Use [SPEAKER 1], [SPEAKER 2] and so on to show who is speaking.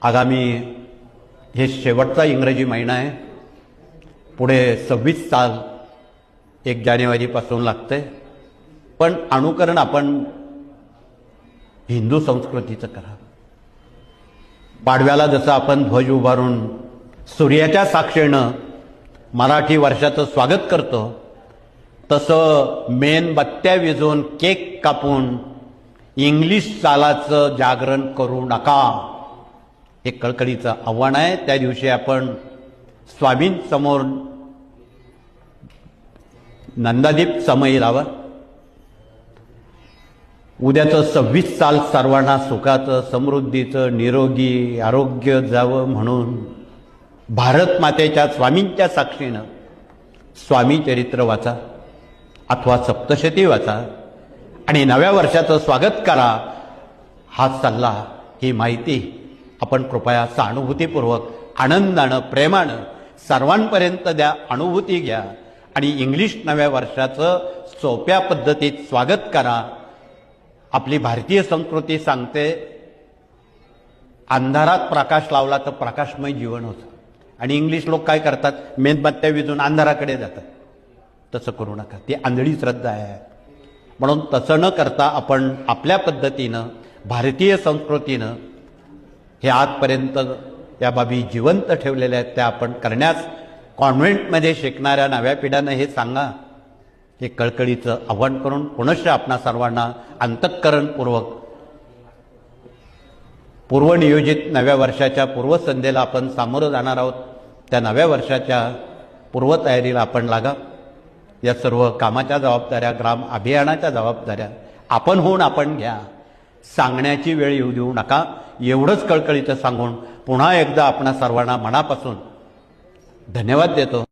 [SPEAKER 1] आगामी हे शेवटचा इंग्रजी महिना आहे. पुढे 26 साल 1 जानेवारीपासून लागते. पण अनुकरण आपण हिंदू संस्कृतीचं करा. पाडव्याला जसं आपण ध्वज उभारून सूर्याच्या साक्षीनं मराठी वर्षाचं स्वागत करतो, तसं मेणबत्त्या विझून केक कापून इंग्लिश सालाचं जागरण करू नका, हे कळकळीचं आव्हान आहे. त्या दिवशी आपण स्वामींसमोर नंदादीप समयी लावा. उद्याचं 26 साल सर्वांना सुखाचं, समृद्धीचं, निरोगी आरोग्य जावं म्हणून भारत मातेच्या स्वामींच्या साक्षीनं स्वामी चरित्र वाचा अथवा सप्तशती वाचा आणि नव्या वर्षाचं स्वागत करा. हा सल्ला, ही माहिती आपण कृपया सहानुभूतीपूर्वक, आनंदानं, प्रेमानं सर्वांपर्यंत द्या, अनुभूती घ्या आणि इंग्लिश नव्या वर्षाचं सोप्या पद्धतीत स्वागत करा. आपली भारतीय संस्कृती सांगते, अंधारात प्रकाश लावला तर प्रकाशमय जीवन होतं. आणि इंग्लिश लोक काय करतात, मेणबत्त्या विझून अंधाराकडे जातात. तसं करू नका, ती आंधळी श्रद्धा आहे. म्हणून तसं न करता आपण आपल्या पद्धतीनं, भारतीय संस्कृतीनं हे आजपर्यंत या बाबी जिवंत ठेवलेल्या आहेत, त्या आपण करण्यास कॉन्व्हेंटमध्ये शिकणाऱ्या नव्या पिढ्यांना हे सांगा. हे कळकळीचं आव्हान करून पुनश्च आपणा सर्वांना अंतःकरणपूर्वक पूर्वनियोजित नव्या वर्षाच्या पूर्वसंध्येला आपण सामोरं जाणार आहोत. त्या नव्या वर्षाच्या पूर्वतयारीला आपण लागा. या सर्व कामाच्या जबाबदाऱ्या, ग्राम अभियानाच्या जबाबदाऱ्या आपण होऊन आपण घ्या. सांगण्याची वेळ येऊ देऊ नका. एवढंच कळकळीचं सांगून पुन्हा एकदा आपणा सर्वांना मनापासून धन्यवाद देतो.